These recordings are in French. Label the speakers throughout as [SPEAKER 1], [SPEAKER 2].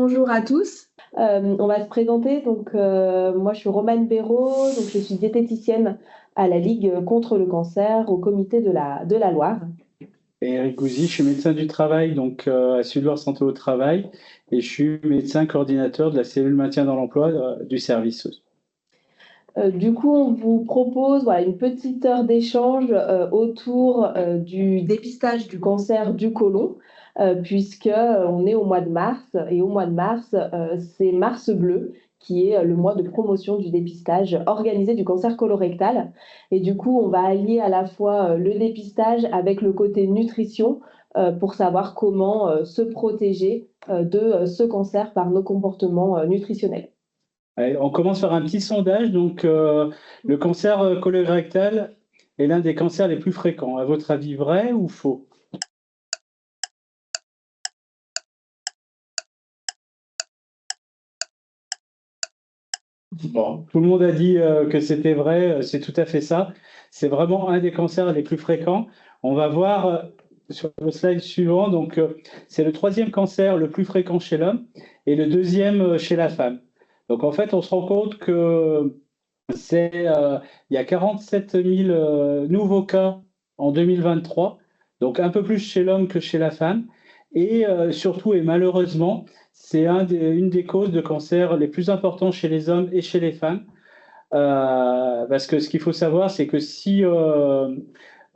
[SPEAKER 1] bonjour à tous. On va se présenter. Moi, je suis Romane Béraud, donc je suis diététicienne à la Ligue contre le cancer au comité de la Loire.
[SPEAKER 2] Et Eric Gouzy, je suis médecin du travail, donc à Sud-Loire Santé au Travail, et je suis médecin coordinateur de la cellule maintien dans l'emploi du service.
[SPEAKER 1] Du coup, on vous propose une petite heure d'échange autour du dépistage du cancer du côlon, puisque on est au mois de mars, et au mois de mars, c'est Mars Bleu, qui est le mois de promotion du dépistage organisé du cancer colorectal. Et du coup, on va allier à la fois le dépistage avec le côté nutrition pour savoir comment se protéger de ce cancer par nos comportements nutritionnels.
[SPEAKER 2] Allez, on commence par un petit sondage. Donc, le cancer colorectal est l'un des cancers les plus fréquents. À votre avis, vrai ou faux? Bon, tout le monde a dit que c'était vrai, c'est tout à fait ça. C'est vraiment un des cancers les plus fréquents. On va voir sur le slide suivant. Donc, c'est le troisième cancer le plus fréquent chez l'homme et le deuxième chez la femme. Donc, en fait, on se rend compte que il y a 47 000 nouveaux cas en 2023, donc un peu plus chez l'homme que chez la femme. Et surtout, et malheureusement, c'est une des causes de cancer les plus importants chez les hommes et chez les femmes. Parce que ce qu'il faut savoir, c'est que si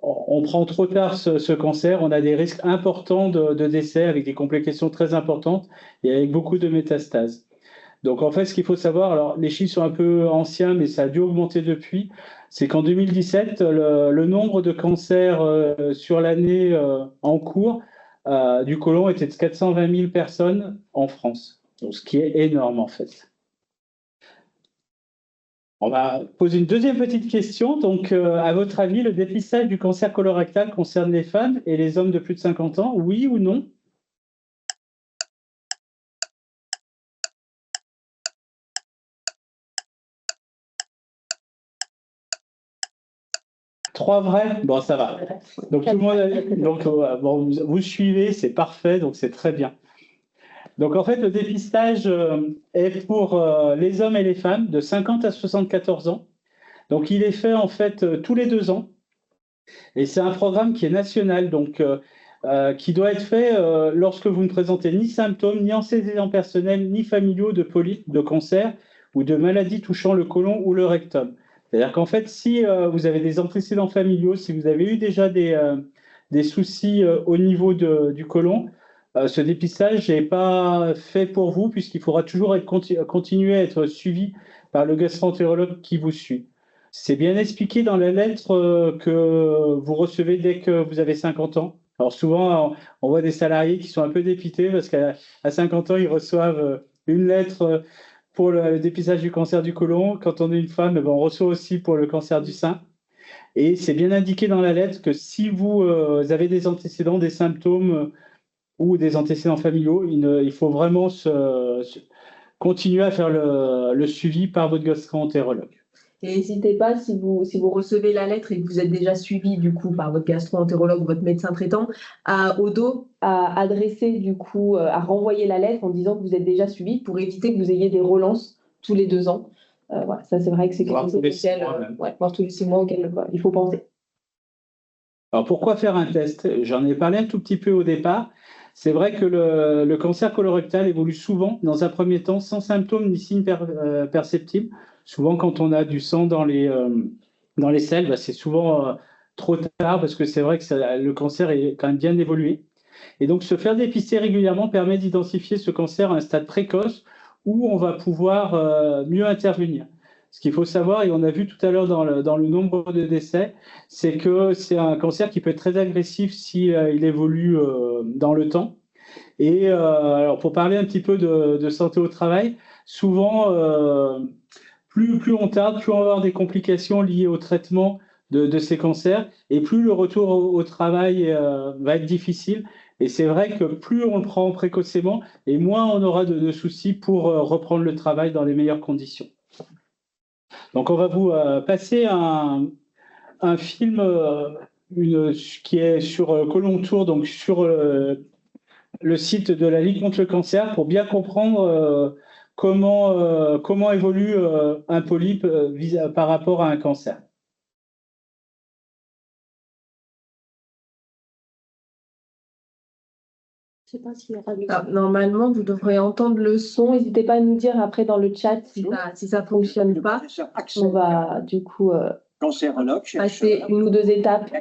[SPEAKER 2] on prend trop tard ce cancer, on a des risques importants de décès avec des complications très importantes et avec beaucoup de métastases. Donc en fait, ce qu'il faut savoir, alors les chiffres sont un peu anciens, mais ça a dû augmenter depuis, c'est qu'en 2017, le nombre de cancers sur l'année en cours du côlon était de 420 000 personnes en France, donc ce qui est énorme en fait. On va poser une deuxième petite question. Donc, à votre avis, le dépistage du cancer colorectal concerne les femmes et les hommes de plus de 50 ans, oui ou non? Trois vrais? Bon, ça va. Donc, tout le monde donc, bon, vous suivez, c'est parfait, donc c'est très bien. Donc, en fait, le dépistage est pour les hommes et les femmes de 50 à 74 ans. Donc, il est fait, en fait, tous les 2 ans. Et c'est un programme qui est national, donc qui doit être fait lorsque vous ne présentez ni symptômes, ni antécédents personnels, ni familiaux de polypes, de cancer ou de maladies touchant le côlon ou le rectum. C'est-à-dire qu'en fait, si vous avez des antécédents familiaux, si vous avez eu déjà des soucis au niveau du côlon, ce dépistage n'est pas fait pour vous puisqu'il faudra toujours continuer à être suivi par le gastro-entérologue qui vous suit. C'est bien expliqué dans la lettre que vous recevez dès que vous avez 50 ans. Alors souvent, on voit des salariés qui sont un peu dépités parce qu'à 50 ans, ils reçoivent une lettre pour le dépistage du cancer du côlon. Quand on est une femme, on reçoit aussi pour le cancer du sein. Et c'est bien indiqué dans la lettre que si vous avez des antécédents, des symptômes ou des antécédents familiaux, il faut vraiment continuer à faire le suivi par votre gastro-entérologue.
[SPEAKER 1] Et n'hésitez pas, si vous recevez la lettre et que vous êtes déjà suivi du coup par votre gastro-entérologue ou votre médecin traitant, au dos, à adresser du coup, à renvoyer la lettre en disant que vous êtes déjà suivi pour éviter que vous ayez des relances tous les 2 ans. Voilà, ça c'est vrai que c'est quelque chose auquel, voire tous les 6 mois auquel il faut penser.
[SPEAKER 2] Alors pourquoi faire un test? J'en ai parlé un tout petit peu au départ. C'est vrai que le cancer colorectal évolue souvent, dans un premier temps, sans symptômes ni signes perceptibles. Souvent, quand on a du sang dans les selles, c'est souvent trop tard parce que c'est vrai que le cancer est quand même bien évolué. Et donc, se faire dépister régulièrement permet d'identifier ce cancer à un stade précoce où on va pouvoir mieux intervenir. Ce qu'il faut savoir, et on a vu tout à l'heure dans le nombre de décès, c'est que c'est un cancer qui peut être très agressif si il évolue dans le temps. Et alors, pour parler un petit peu de santé au travail, souvent, plus on tarde, plus on va avoir des complications liées au traitement de ces cancers, et plus le retour au travail va être difficile. Et c'est vrai que plus on le prend précocement, et moins on aura de soucis pour reprendre le travail dans les meilleures conditions. Donc on va vous passer un film qui est sur Colomb Tour, donc sur le site de la Ligue contre le cancer pour bien comprendre comment évolue un polype par rapport à un cancer.
[SPEAKER 1] Je sais pas s'il y aura normalement, vous devrez entendre le son. N'hésitez pas à nous dire après dans le chat si ça fonctionne pas. On va du coup passer une ou deux étapes.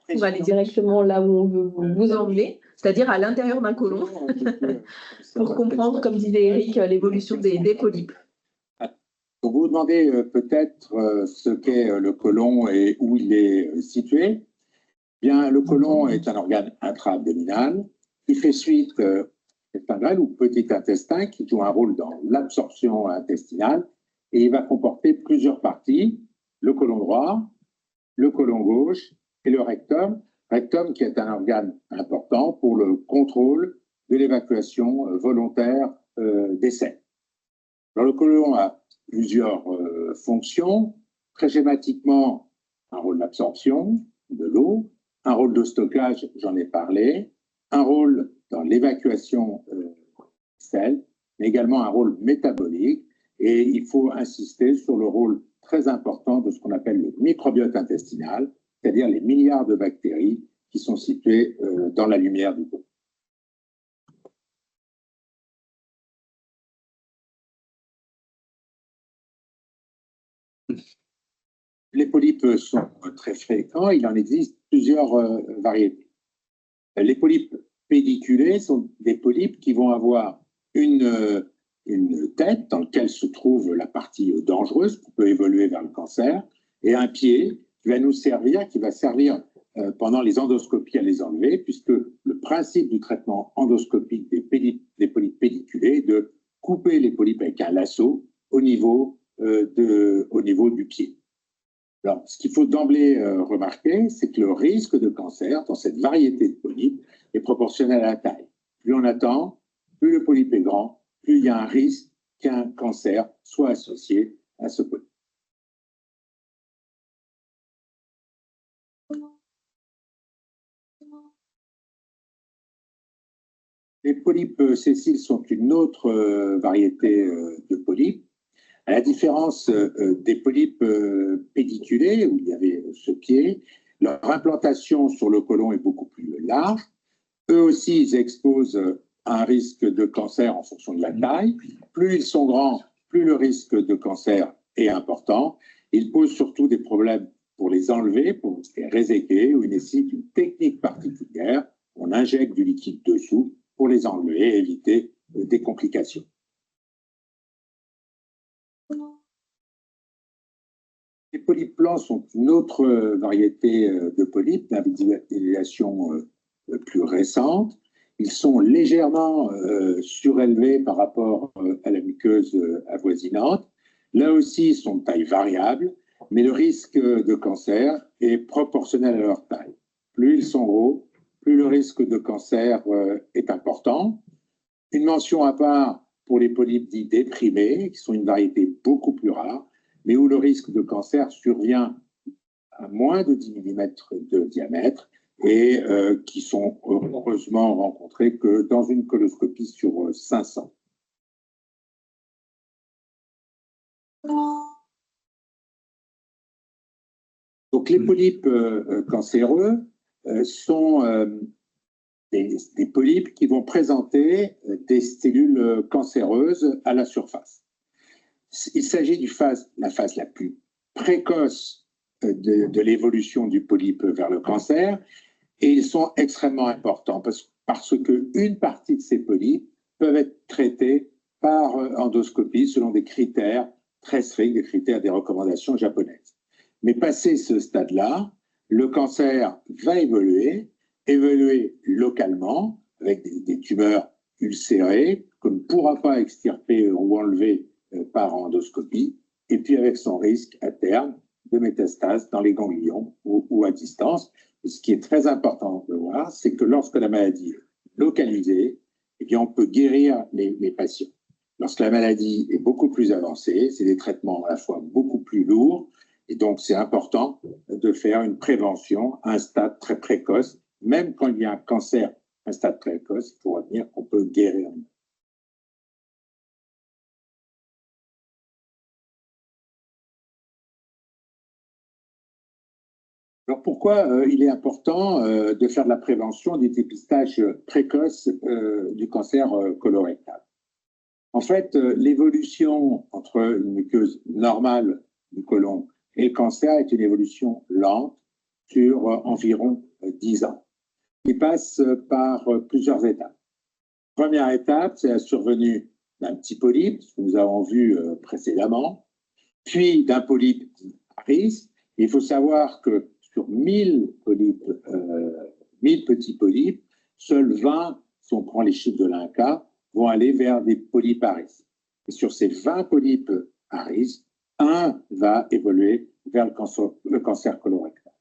[SPEAKER 1] On va aller directement là où on veut vous emmener, c'est-à-dire à l'intérieur d'un côlon, pour comprendre, comme disait Eric, l'évolution des polypes.
[SPEAKER 3] Vous vous demandez peut-être ce qu'est le côlon et où il est situé. Bien, le côlon est un organe intra-abdominal qui fait suite intestinal ou petit intestin qui joue un rôle dans l'absorption intestinale et il va comporter plusieurs parties, le côlon droit, le côlon gauche et le rectum. Rectum qui est un organe important pour le contrôle de l'évacuation volontaire des selles. Alors, le côlon a plusieurs fonctions. Très schématiquement, un rôle d'absorption de l'eau, un rôle de stockage, j'en ai parlé, un rôle dans l'évacuation des selles, mais également un rôle métabolique. Et il faut insister sur le rôle très important de ce qu'on appelle le microbiote intestinal, c'est-à-dire les milliards de bactéries qui sont situées dans la lumière du côlon. Les polypes sont très fréquents, il en existe plusieurs variétés. Les polypes pédiculés sont des polypes qui vont avoir une tête dans laquelle se trouve la partie dangereuse qui peut évoluer vers le cancer et un pied qui va servir pendant les endoscopies à les enlever, puisque le principe du traitement endoscopique des polypes pédiculés est de couper les polypes avec un lasso au niveau du pied. Alors, ce qu'il faut d'emblée remarquer, c'est que le risque de cancer dans cette variété de polypes est proportionnel à la taille. Plus on attend, plus le polype est grand, plus il y a un risque qu'un cancer soit associé à ce polype. Les polypes sessiles sont une autre variété de polypes. À la différence des polypes pédiculés, où il y avait ce pied, leur implantation sur le côlon est beaucoup plus large. Eux aussi, ils exposent à un risque de cancer en fonction de la taille. Plus ils sont grands, plus le risque de cancer est important. Ils posent surtout des problèmes pour les enlever, pour les réséquer, où il nécessite une technique particulière. On injecte du liquide dessous pour les enlever et éviter des complications. Les polypes blancs sont une autre variété de polypes d'individualisation plus récente. Ils sont légèrement surélevés par rapport à la muqueuse avoisinante. Là aussi, ils sont de taille variable, mais le risque de cancer est proportionnel à leur taille. Plus ils sont gros, plus le risque de cancer est important. Une mention à part pour les polypes dits déprimés, qui sont une variété beaucoup plus rare, mais où le risque de cancer survient à moins de 10 mm de diamètre et qui sont heureusement rencontrés que dans une coloscopie sur 500. Donc les polypes cancéreux sont des polypes qui vont présenter des cellules cancéreuses à la surface. Il s'agit de la phase la plus précoce de l'évolution du polype vers le cancer et ils sont extrêmement importants parce qu'une partie de ces polypes peuvent être traités par endoscopie selon des critères très stricts, des critères des recommandations japonaises. Mais passé ce stade-là, le cancer va évoluer localement avec des tumeurs ulcérées qu'on ne pourra pas extirper ou enlever par endoscopie, et puis avec son risque à terme de métastase dans les ganglions ou à distance. Et ce qui est très important de voir, c'est que lorsque la maladie est localisée, eh bien, on peut guérir les patients. Lorsque la maladie est beaucoup plus avancée, c'est des traitements à la fois beaucoup plus lourds, et donc c'est important de faire une prévention à un stade très précoce, même quand il y a un cancer un stade précoce, il faut retenir qu'on peut guérir. Alors pourquoi il est important de faire de la prévention du dépistage précoce du cancer colorectal? En fait, l'évolution entre une muqueuse normale du côlon et le cancer est une évolution lente sur environ 10 ans. Il passe par plusieurs étapes. Première étape, c'est la survenue d'un petit polype, ce que nous avons vu précédemment, puis d'un polype à risque. Il faut savoir que sur 1000 polypes, 1000 petits polypes, seuls 20, si on prend les chiffres de l'INCa, vont aller vers des polypes à risque. Et sur ces 20 polypes à risque, un va évoluer vers le cancer colorectal.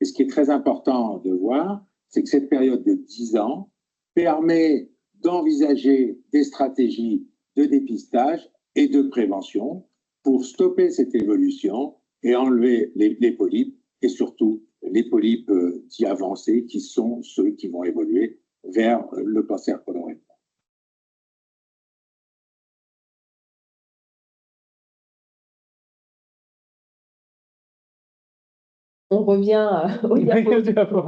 [SPEAKER 3] Et ce qui est très important de voir, c'est que cette période de 10 ans permet d'envisager des stratégies de dépistage et de prévention pour stopper cette évolution et enlever les polypes et surtout les polypes dits avancés qui sont ceux qui vont évoluer vers le cancer colorectal.
[SPEAKER 1] On revient au diapo.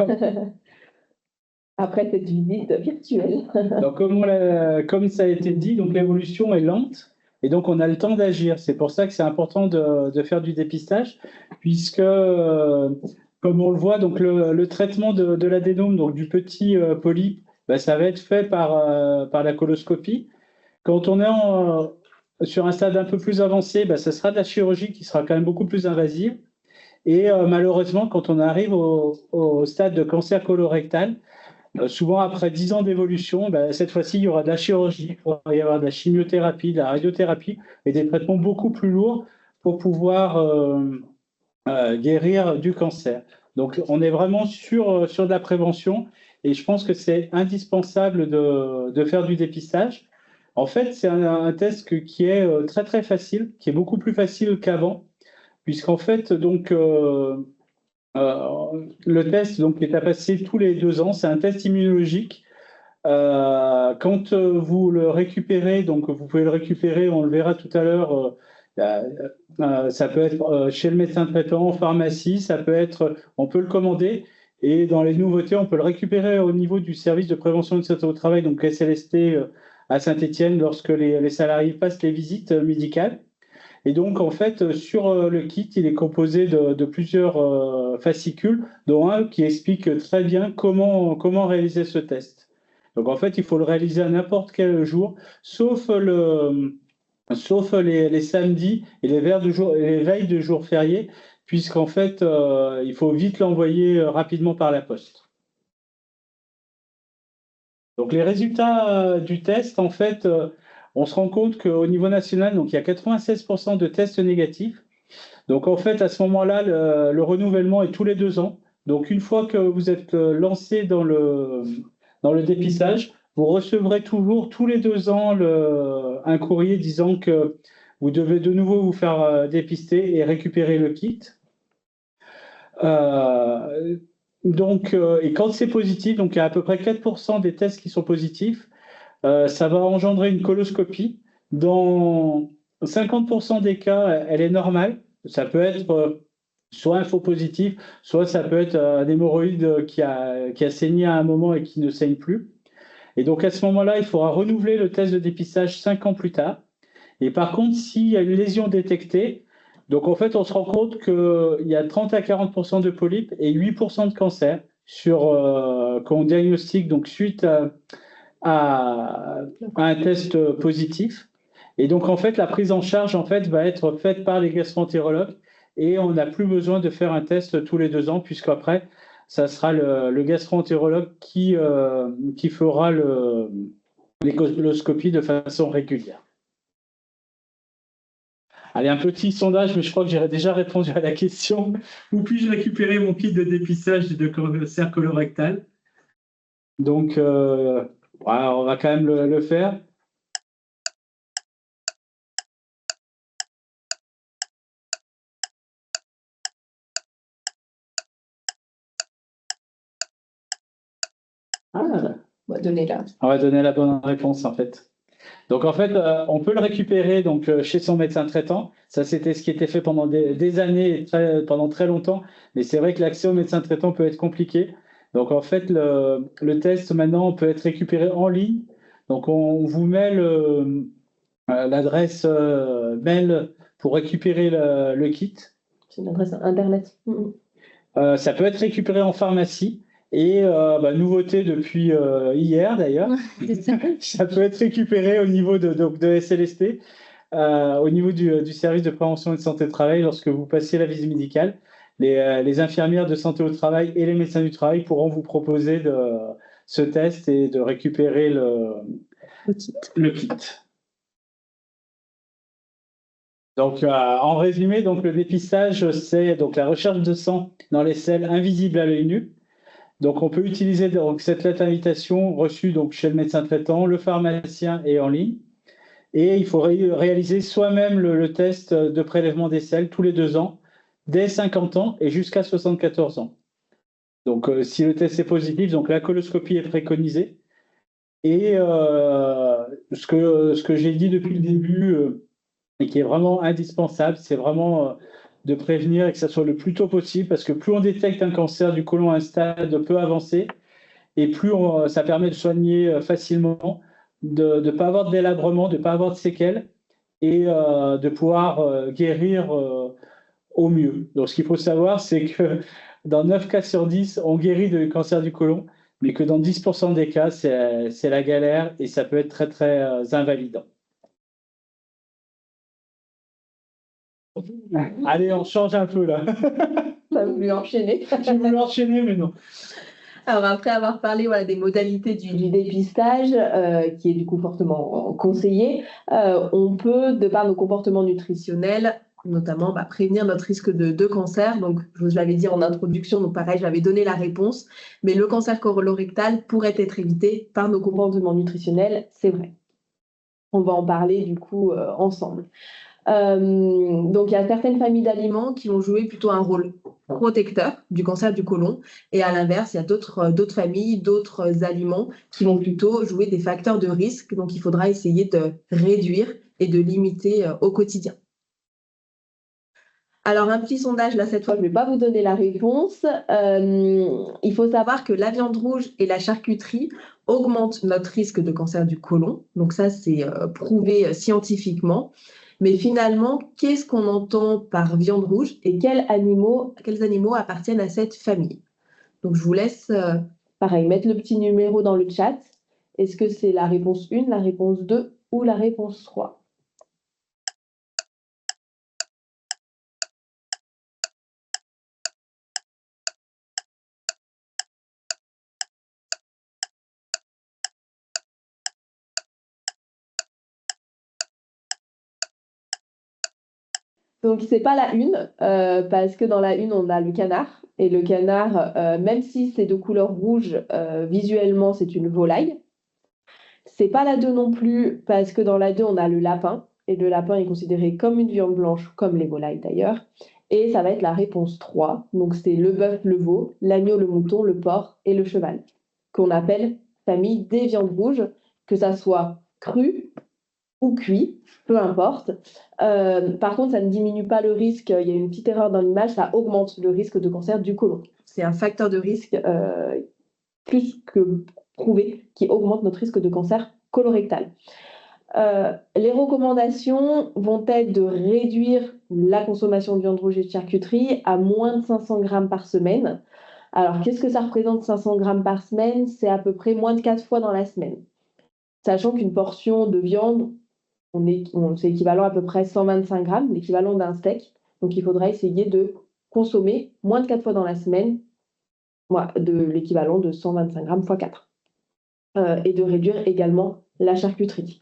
[SPEAKER 1] Après cette visite virtuelle.
[SPEAKER 2] Donc, comme ça a été dit, donc l'évolution est lente et donc on a le temps d'agir. C'est pour ça que c'est important de faire du dépistage, puisque, comme on le voit, donc le traitement de l'adénome, donc du petit polype, ben, ça va être fait par la coloscopie. Quand on est sur un stade un peu plus avancé, ben, ça sera de la chirurgie qui sera quand même beaucoup plus invasive. Et malheureusement, quand on arrive au stade de cancer colorectal, souvent après 10 ans d'évolution, ben, cette fois-ci, il y aura de la chirurgie, il va y avoir de la chimiothérapie, de la radiothérapie et des traitements beaucoup plus lourds pour pouvoir guérir du cancer. Donc, on est vraiment sur de la prévention et je pense que c'est indispensable de faire du dépistage. En fait, c'est un test qui est très, très facile, qui est beaucoup plus facile qu'avant, puisqu'en fait, donc, le test donc, est à passer tous les 2 ans. C'est un test immunologique. Quand vous le récupérez, donc vous pouvez le récupérer, on le verra tout à l'heure, ça peut être chez le médecin traitant, en pharmacie, ça peut être, on peut le commander. Et dans les nouveautés, on peut le récupérer au niveau du service de prévention de santé au travail, donc SLST à Saint-Étienne, lorsque les salariés passent les visites médicales. Et donc, en fait, sur le kit, il est composé de plusieurs fascicules, dont un qui explique très bien comment réaliser ce test. Donc, en fait, il faut le réaliser à n'importe quel jour, sauf les samedis et les veilles de jours fériés, puisqu'en fait, il faut vite l'envoyer rapidement par la poste. Donc, les résultats du test, en fait, on se rend compte qu'au niveau national, donc, il y a 96% de tests négatifs. Donc, en fait, à ce moment-là, le renouvellement est tous les 2 ans. Donc, une fois que vous êtes lancé dans le dépistage, vous recevrez toujours tous les 2 ans un courrier disant que vous devez de nouveau vous faire dépister et récupérer le kit. Et quand c'est positif, donc il y a à peu près 4% des tests qui sont positifs, ça va engendrer une coloscopie. Dans 50% des cas, elle est normale. Ça peut être soit un faux positif, soit ça peut être un hémorroïde qui a saigné à un moment et qui ne saigne plus. Et donc à ce moment-là, il faudra renouveler le test de dépistage 5 ans plus tard. Et par contre, s'il y a une lésion détectée, donc en fait, on se rend compte qu'il y a 30 à 40% de polypes et 8% de cancer qu'on diagnostique donc suite à un test positif. Et donc, en fait, la prise en charge en fait, va être faite par les gastro-entérologues et on n'a plus besoin de faire un test tous les 2 ans, puisqu'après, ça sera le gastro-entérologue qui fera les coloscopies de façon régulière. Allez, un petit sondage, mais je crois que j'ai déjà répondu à la question. Où puis-je récupérer mon kit de dépistage de cancer colorectal? Donc, voilà, on va quand même le faire. Ah,
[SPEAKER 1] On va donner là.
[SPEAKER 2] On va donner la bonne réponse, en fait. Donc, en fait, on peut le récupérer donc, chez son médecin traitant. Ça, c'était ce qui était fait pendant des années, pendant très longtemps. Mais c'est vrai que l'accès au médecin traitant peut être compliqué. Donc, en fait, le test, maintenant, peut être récupéré en ligne. Donc, on vous met l'adresse mail pour récupérer le kit.
[SPEAKER 1] C'est une adresse Internet.
[SPEAKER 2] Ça peut être récupéré en pharmacie. Et nouveauté depuis hier d'ailleurs, ça peut être récupéré au niveau de SLST, au niveau du service de prévention et de santé au travail. Lorsque vous passez la visite médicale, les infirmières de santé au travail et les médecins du travail pourront vous proposer ce test et de récupérer le kit. Donc, en résumé, donc, le dépistage, c'est donc la recherche de sang dans les selles invisibles à l'œil nu. Donc, on peut utiliser donc, cette lettre d'invitation reçue donc, chez le médecin traitant, le pharmacien et en ligne. Et il faut réaliser soi-même le test de prélèvement des selles tous les 2 ans, dès 50 ans et jusqu'à 74 ans. Donc, si le test est positif, donc la coloscopie est préconisée. Et ce que j'ai dit depuis le début et qui est vraiment indispensable, c'est vraiment de prévenir et que ça soit le plus tôt possible, parce que plus on détecte un cancer du côlon à un stade peu avancé, et plus ça permet de soigner facilement, de ne pas avoir de délabrement, de ne pas avoir de séquelles, et de pouvoir guérir au mieux. Donc ce qu'il faut savoir, c'est que dans 9 cas sur 10, on guérit du cancer du côlon, mais que dans 10% des cas, c'est la galère et ça peut être très, très invalidant. Allez, on change un peu là.
[SPEAKER 1] Tu as voulu enchaîner.
[SPEAKER 2] J'ai voulu enchaîner, mais non.
[SPEAKER 1] Alors, après avoir parlé des modalités du dépistage, qui est du coup fortement conseillé, on peut, de par nos comportements nutritionnels, notamment prévenir notre risque de cancer. Donc, je vous l'avais dit en introduction, donc pareil, j'avais donné la réponse, mais le cancer colorectal pourrait être évité par nos comportements nutritionnels, c'est vrai. On va en parler du coup ensemble. Donc, il y a certaines familles d'aliments qui vont jouer plutôt un rôle protecteur du cancer du côlon. Et à l'inverse, il y a d'autres familles, d'autres aliments qui vont plutôt jouer des facteurs de risque. Donc, il faudra essayer de réduire et de limiter au quotidien. Alors, un petit sondage, là, cette fois, je ne vais pas vous donner la réponse. Il faut savoir que la viande rouge et la charcuterie augmentent notre risque de cancer du côlon. Donc, ça, c'est prouvé scientifiquement. Mais finalement, qu'est-ce qu'on entend par viande rouge et quels animaux appartiennent à cette famille? Donc, je vous laisse, pareil, mettre le petit numéro dans le chat. Est-ce que c'est la réponse 1, la réponse 2 ou la réponse 3? Donc, ce n'est pas la une, parce que dans la une, on a le canard. Et le canard, même si c'est de couleur rouge, visuellement, c'est une volaille. Ce n'est pas la 2 non plus, parce que dans la 2, on a le lapin. Et le lapin est considéré comme une viande blanche, comme les volailles d'ailleurs. Et ça va être la réponse 3. Donc, c'est le bœuf, le veau, l'agneau, le mouton, le porc et le cheval, qu'on appelle famille des viandes rouges, que ça soit cru ou cuit, peu importe. Par contre, ça ne diminue pas le risque. Il y a une petite erreur dans l'image, ça augmente le risque de cancer du côlon. C'est un facteur de risque plus que prouvé qui augmente notre risque de cancer colorectal. Les recommandations vont être de réduire la consommation de viande rouge et de charcuterie à moins de 500 grammes par semaine. Alors, qu'est-ce que ça représente 500 grammes par semaine? C'est à peu près moins de 4 fois dans la semaine. Sachant qu'une portion de viande, c'est équivalent à peu près 125 grammes, l'équivalent d'un steak. Donc, il faudra essayer de consommer moins de 4 fois dans la semaine, de l'équivalent de 125 grammes x 4. Et de réduire également la charcuterie.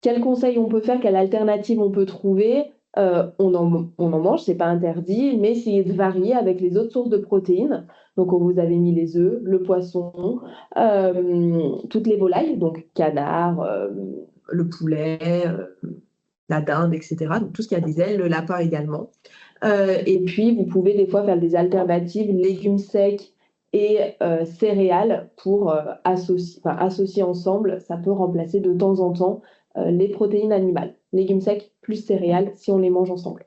[SPEAKER 1] Quels conseils on peut faire? Quelle alternative on peut trouver? On en mange, c'est pas interdit, mais essayez de varier avec les autres sources de protéines. Donc, on vous avait mis les œufs, le poisson, toutes les volailles, donc canard, le poulet, la dinde, etc. Donc, tout ce qui a des ailes, le lapin également. Et puis, vous pouvez des fois faire des alternatives, légumes secs et céréales pour associer ensemble. Ça peut remplacer de temps en temps les protéines animales. Légumes secs plus céréales si on les mange ensemble.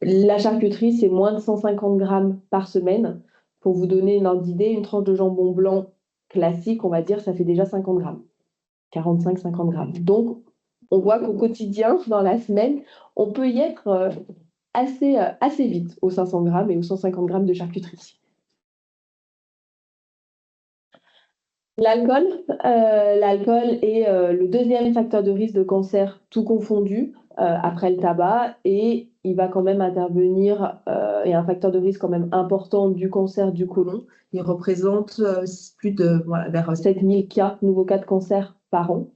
[SPEAKER 1] La charcuterie, c'est moins de 150 grammes par semaine. Pour vous donner une ordre d'idée, une tranche de jambon blanc classique, on va dire, ça fait déjà 50 grammes. 45-50 grammes. Donc, on voit qu'au quotidien, dans la semaine, on peut y être assez vite aux 500 grammes et aux 150 grammes de charcuterie. L'alcool est le deuxième facteur de risque de cancer tout confondu après le tabac, et il va quand même intervenir, et un facteur de risque quand même important du cancer du côlon. Il représente plus de vers 7000 nouveaux cas de cancer par an.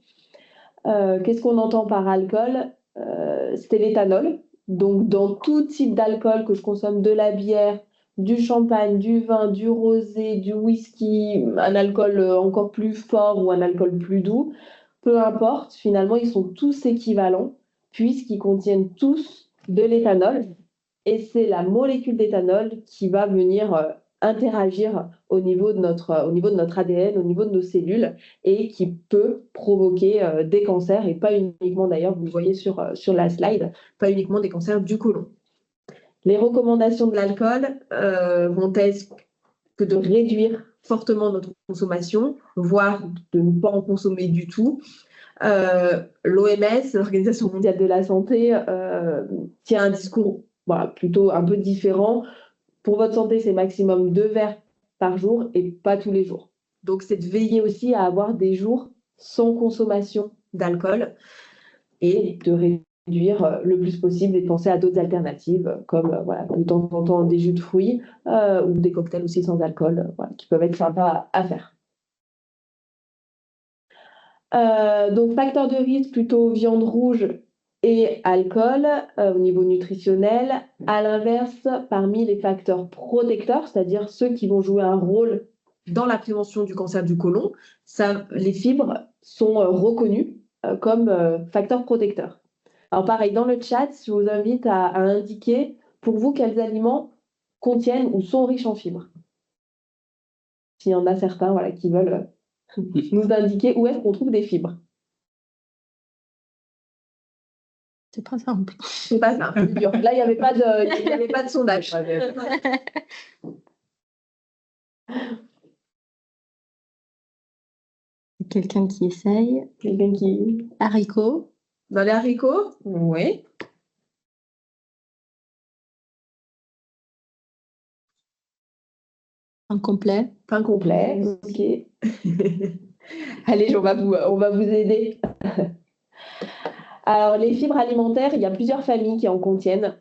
[SPEAKER 1] Qu'est-ce qu'on entend par alcool? C'est l'éthanol. Donc, dans tout type d'alcool, que je consomme de la bière, du champagne, du vin, du rosé, du whisky, un alcool encore plus fort ou un alcool plus doux, peu importe, finalement, ils sont tous équivalents puisqu'ils contiennent tous de l'éthanol. Et c'est la molécule d'éthanol qui va venir interagir au niveau de notre ADN, au niveau de nos cellules, et qui peut provoquer des cancers, et pas uniquement, d'ailleurs, vous le voyez sur la slide, pas uniquement des cancers du côlon. Les recommandations de l'alcool vont être que de réduire fortement notre consommation, voire de ne pas en consommer du tout. L'OMS, l'Organisation mondiale de la santé, tient un discours plutôt un peu différent. Pour votre santé, c'est maximum 2 verres par jour et pas tous les jours. Donc, c'est de veiller aussi à avoir des jours sans consommation d'alcool et de réduire le plus possible et de penser à d'autres alternatives comme de temps en temps des jus de fruits ou des cocktails aussi sans alcool qui peuvent être sympas à faire. Donc, facteur de risque plutôt viande rouge et alcool au niveau nutritionnel. À l'inverse, parmi les facteurs protecteurs, c'est-à-dire ceux qui vont jouer un rôle dans la prévention du cancer du côlon, les fibres sont reconnues comme facteurs protecteurs. Alors pareil, dans le chat, je vous invite à indiquer pour vous quels aliments contiennent ou sont riches en fibres. S'il y en a certains qui veulent nous indiquer où est-ce qu'on trouve des fibres.
[SPEAKER 4] C'est pas simple.
[SPEAKER 1] C'est pas simple, c'est dur. Là, il n'y avait pas de sondage.
[SPEAKER 4] Quelqu'un qui essaye. Haricots.
[SPEAKER 1] Dans les haricots? Oui.
[SPEAKER 4] Pain complet.
[SPEAKER 1] Pain complet, ok. Allez, on va vous aider. Alors, les fibres alimentaires, il y a plusieurs familles qui en contiennent.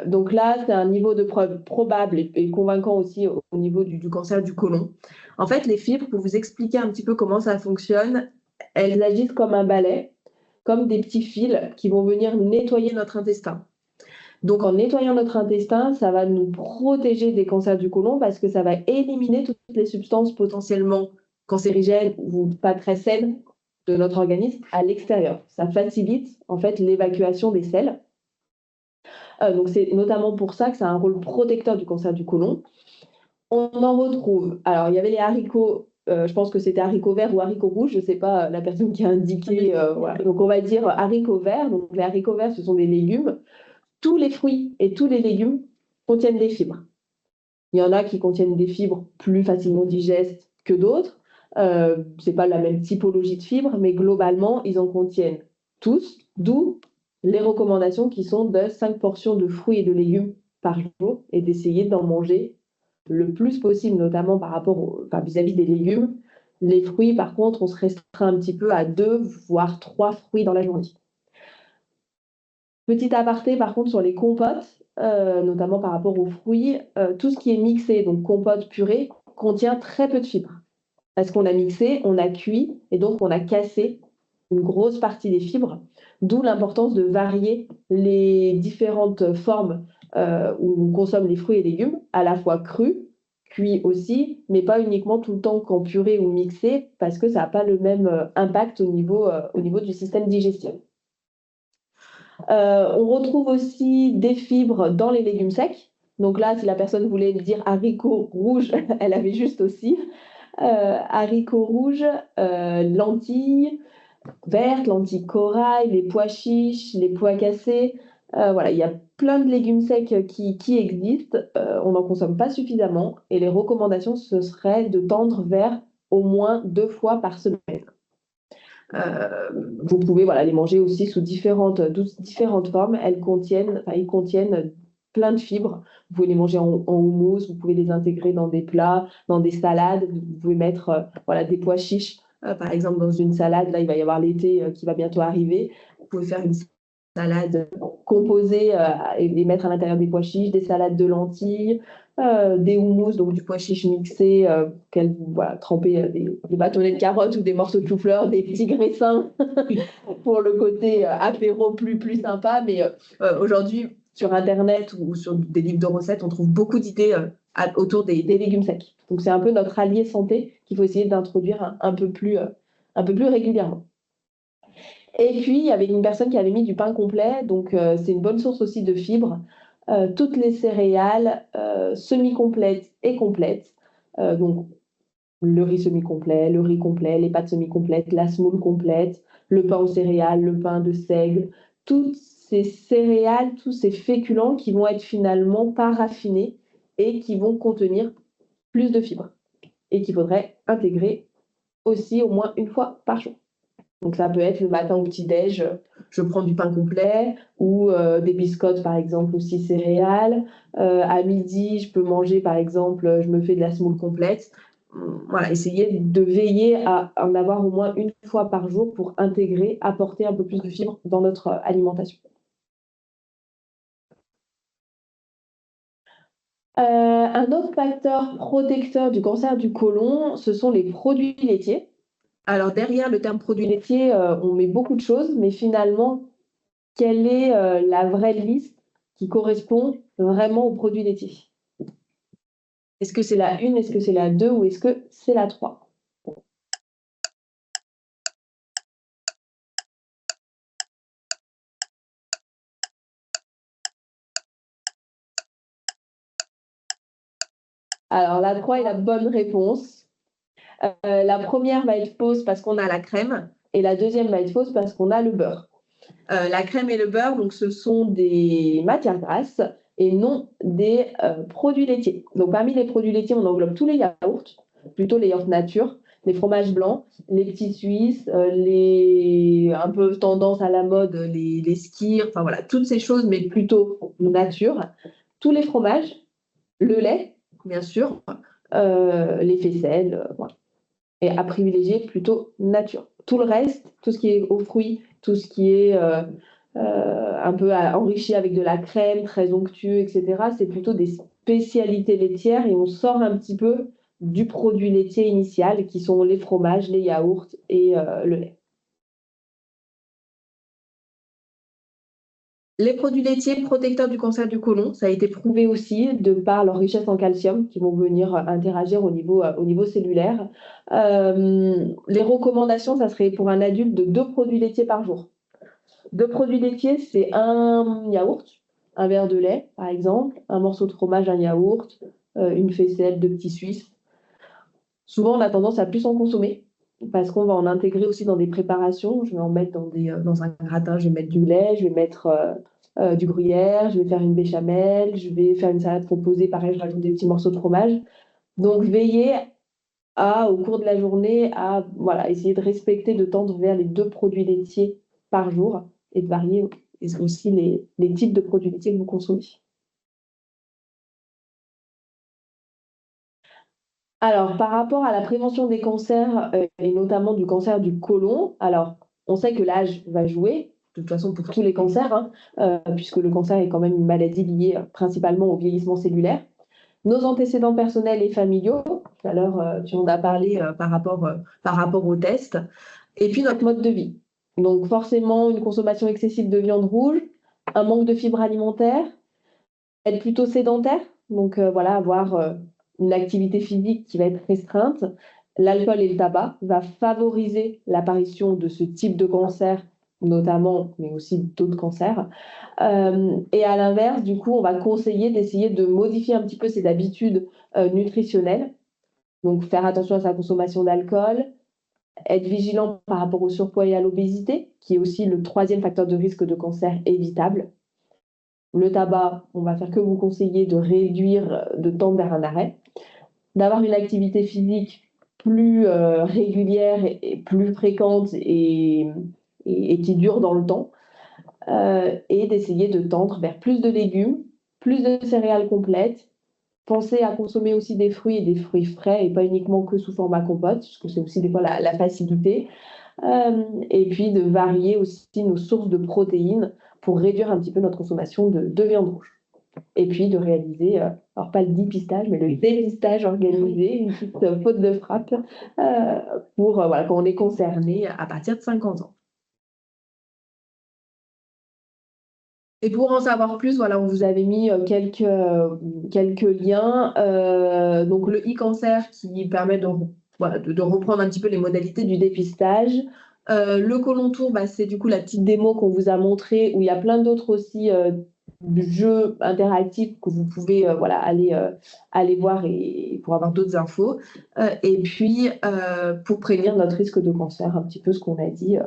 [SPEAKER 1] Donc là, c'est un niveau de preuve probable et convaincant aussi au niveau du cancer du côlon. En fait, les fibres, pour vous expliquer un petit peu comment ça fonctionne, elles agissent comme un balai, comme des petits fils qui vont venir nettoyer notre intestin. Donc, en nettoyant notre intestin, ça va nous protéger des cancers du côlon parce que ça va éliminer toutes les substances potentiellement cancérigènes ou pas très saines de notre organisme à l'extérieur. Ça facilite en fait l'évacuation des selles. Donc, c'est notamment pour ça que ça a un rôle protecteur du cancer du côlon. On en retrouve. Alors, il y avait les haricots, je pense que c'était haricots verts ou haricots rouges, je ne sais pas la personne qui a indiqué. Donc, on va dire haricots verts. Donc, les haricots verts, ce sont des légumes. Tous les fruits et tous les légumes contiennent des fibres. Il y en a qui contiennent des fibres plus facilement digestes que d'autres. Ce n'est pas la même typologie de fibres, mais globalement, ils en contiennent tous, d'où les recommandations qui sont de 5 portions de fruits et de légumes par jour et d'essayer d'en manger le plus possible, notamment par rapport vis-à-vis des légumes. Les fruits, par contre, on se restreint un petit peu à 2, voire 3 fruits dans la journée. Petit aparté, par contre, sur les compotes, notamment par rapport aux fruits, tout ce qui est mixé, donc compote, purée, contient très peu de fibres. Parce qu'on a mixé, on a cuit, et donc on a cassé une grosse partie des fibres, d'où l'importance de varier les différentes formes où on consomme les fruits et légumes, à la fois crus, cuits aussi, mais pas uniquement tout le temps qu'en purée ou mixé, parce que ça n'a pas le même impact au niveau du système digestif. On retrouve aussi des fibres dans les légumes secs, Donc là, si la personne voulait dire haricots rouges, elle avait juste aussi haricots rouges, lentilles vertes, lentilles corail, les pois chiches, les pois cassés. Voilà, il y a plein de légumes secs qui existent. On n'en consomme pas suffisamment et les recommandations, ce serait de tendre vers au moins 2 fois par semaine. Vous pouvez les manger aussi sous différentes formes. Ils contiennent plein de fibres. Vous pouvez les manger en houmous, vous pouvez les intégrer dans des plats, dans des salades. Vous pouvez mettre des pois chiches, par exemple, dans une salade. Là, il va y avoir l'été qui va bientôt arriver. Vous pouvez faire une salade composée et les mettre à l'intérieur des pois chiches, des salades de lentilles, des houmous, donc du pois chiche mixé, tremper des bâtonnets de carottes ou des morceaux de chou-fleur, des petits graissins pour le côté apéro plus sympa. Mais aujourd'hui, sur Internet ou sur des livres de recettes, on trouve beaucoup d'idées autour des légumes secs. Donc c'est un peu notre allié santé qu'il faut essayer d'introduire un peu plus régulièrement. Et puis, il y avait une personne qui avait mis du pain complet, donc c'est une bonne source aussi de fibres. Toutes les céréales semi-complètes et complètes, donc le riz semi-complet, le riz complet, les pâtes semi-complètes, la semoule complète, le pain aux céréales, le pain de seigle, toutes ces céréales, tous ces féculents qui vont être finalement pas raffinés et qui vont contenir plus de fibres et qu'il faudrait intégrer aussi au moins une fois par jour. Donc ça peut être le matin au petit-déj, je prends du pain complet ou des biscottes par exemple aussi céréales. À midi, je peux manger par exemple, je me fais de la semoule complète. Voilà, essayez de veiller à en avoir au moins une fois par jour pour intégrer, apporter un peu plus de fibres dans notre alimentation. Un autre facteur protecteur du cancer du côlon, ce sont les produits laitiers. Alors derrière le terme produit laitier, on met beaucoup de choses, mais finalement, quelle est la vraie liste qui correspond vraiment aux produits laitiers? Est-ce que c'est la 1, est-ce que c'est la 2 ou est-ce que c'est la 3? Alors la 3 est la bonne réponse. La première va être fausse parce qu'on a la crème et la deuxième va être fausse parce qu'on a le beurre. La crème et le beurre, donc, ce sont des matières grasses et non des produits laitiers. Donc, parmi les produits laitiers, on englobe tous les yaourts, plutôt les yaourts nature, les fromages blancs, les petits suisses, les un peu tendance à la mode, les skyrs, enfin voilà, toutes ces choses, mais plutôt nature. Tous les fromages, le lait, bien sûr, les faisselles, voilà. Et à privilégier plutôt nature. Tout le reste, tout ce qui est aux fruits, tout ce qui est un peu enrichi avec de la crème, très onctueux, etc., c'est plutôt des spécialités laitières et on sort un petit peu du produit laitier initial qui sont les fromages, les yaourts et le lait. Les produits laitiers protecteurs du cancer du côlon, ça a été prouvé aussi de par leur richesse en calcium qui vont venir interagir au niveau cellulaire. Les recommandations, ça serait pour un adulte de 2 produits laitiers par jour. 2 produits laitiers, c'est un yaourt, un verre de lait par exemple, un morceau de fromage, un yaourt, une faisselle, 2 petits suisses. Souvent, on a tendance à plus en consommer parce qu'on va en intégrer aussi dans des préparations. Je vais en mettre dans un gratin, je vais mettre du lait, je vais mettre du gruyère, je vais faire une béchamel, je vais faire une salade composée, pareil, je rajoute des petits morceaux de fromage. Donc, veillez au cours de la journée, à essayer de respecter, de tendre vers les 2 produits laitiers par jour et de varier aussi les types de produits laitiers que vous consommez. Alors, par rapport à la prévention des cancers et notamment du cancer du côlon, alors on sait que l'âge va jouer, de toute façon pour tous les cancers, puisque le cancer est quand même une maladie liée principalement au vieillissement cellulaire. Nos antécédents personnels et familiaux, tout à l'heure tu en as parlé par rapport au test, et puis notre mode de vie. Donc forcément une consommation excessive de viande rouge, un manque de fibres alimentaires, être plutôt sédentaire, donc avoir une activité physique qui va être restreinte. L'alcool et le tabac va favoriser l'apparition de ce type de cancer notamment, mais aussi d'autres cancers. Et à l'inverse, du coup, on va conseiller d'essayer de modifier un petit peu ses habitudes nutritionnelles. Donc, faire attention à sa consommation d'alcool, être vigilant par rapport au surpoids et à l'obésité, qui est aussi le 3e facteur de risque de cancer évitable. Le tabac, on va faire que vous conseiller de réduire, de tendre vers un arrêt. D'avoir une activité physique plus régulière et plus fréquente et qui dure dans le temps. Et d'essayer de tendre vers plus de légumes, plus de céréales complètes. Pensez à consommer aussi des fruits et des fruits frais et pas uniquement que sous format compote, parce que c'est aussi des fois la facilité. Et puis de varier aussi nos sources de protéines pour réduire un petit peu notre consommation de viande rouge. Et puis de réaliser, alors pas le dépistage, mais le dépistage organisé, une petite faute de frappe, pour voilà, quand on est concerné à partir de 50 ans. Et pour en savoir plus, voilà, on vous avait mis quelques liens. Donc le e-cancer qui permet de reprendre un petit peu les modalités du dépistage. Le Colon Tour, c'est du coup la petite démo qu'on vous a montrée, où il y a plein d'autres aussi jeux interactifs que vous pouvez aller voir et pour avoir d'autres infos. Et puis pour prévenir notre risque de cancer, un petit peu ce qu'on a dit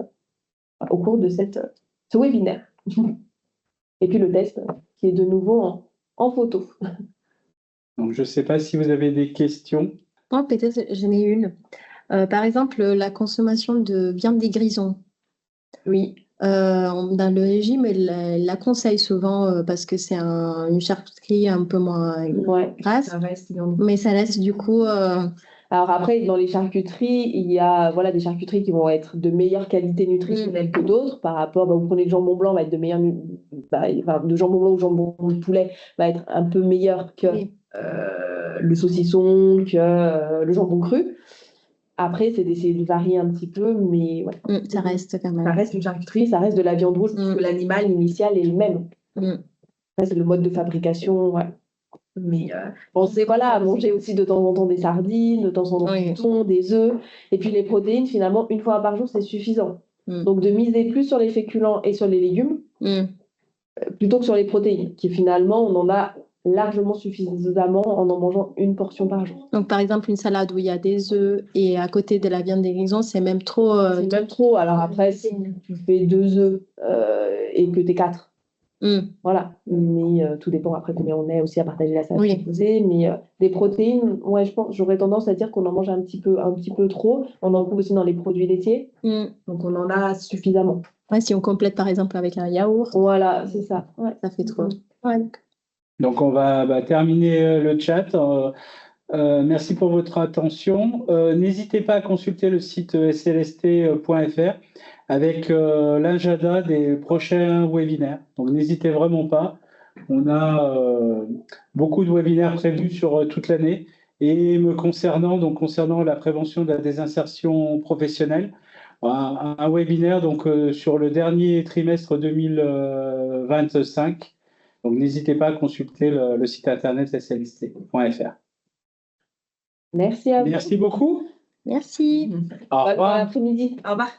[SPEAKER 1] au cours de ce webinaire. Et puis le test qui est de nouveau en photo.
[SPEAKER 2] Donc, je ne sais pas si vous avez des questions.
[SPEAKER 4] Moi, peut-être, j'en ai une. Par exemple, la consommation de viande des grisons.
[SPEAKER 1] Oui.
[SPEAKER 4] Dans le régime, elle la conseille souvent parce que c'est une charcuterie un peu moins grasse.
[SPEAKER 1] Ça reste
[SPEAKER 4] mais ça reste du coup.
[SPEAKER 1] Alors après, dans les charcuteries, il y a des charcuteries qui vont être de meilleure qualité nutritionnelle que d'autres. Par rapport, vous prenez le jambon blanc, va être de meilleur, de jambon blanc ou jambon de poulet, va être un peu meilleur que le saucisson, que le jambon cru. Après, c'est d'essayer de varier un petit peu, mais
[SPEAKER 4] ça reste quand même.
[SPEAKER 1] Ça reste une charcuterie, ça reste de la viande rouge, parce que l'animal initial est le même. C'est le mode de fabrication, Mais pensez à manger aussi de temps en temps des sardines, de temps en temps du thon, des œufs. Et puis les protéines, finalement, 1 fois par jour, c'est suffisant. Donc de miser plus sur les féculents et sur les légumes, plutôt que sur les protéines, qui finalement, on en a largement suffisamment en mangeant 1 portion par jour.
[SPEAKER 4] Donc par exemple, une salade où il y a des œufs et à côté de la viande des grisons, c'est même trop.
[SPEAKER 1] C'est même trop. Alors après, si tu fais 2 œufs et que tu es 4, voilà, mais tout dépend après combien on est aussi à partager la salade. Mais des protéines, j'aurais tendance à dire qu'on en mange un petit peu trop. On en trouve aussi dans les produits laitiers, donc on en a suffisamment.
[SPEAKER 4] Si on complète par exemple avec un yaourt.
[SPEAKER 1] Voilà, c'est ça.
[SPEAKER 4] Ça fait trop.
[SPEAKER 2] Donc on va terminer le chat. Merci pour votre attention. N'hésitez pas à consulter le site slst.fr avec l'agenda des prochains webinaires. Donc n'hésitez vraiment pas. On a beaucoup de webinaires prévus sur toute l'année. Et concernant la prévention de la désinsertion professionnelle, un webinaire sur le dernier trimestre 2025. Donc n'hésitez pas à consulter le site internet slst.fr.
[SPEAKER 1] Merci à vous.
[SPEAKER 2] Merci beaucoup.
[SPEAKER 4] Merci.
[SPEAKER 2] Au revoir.
[SPEAKER 1] Bon après-midi. Au revoir.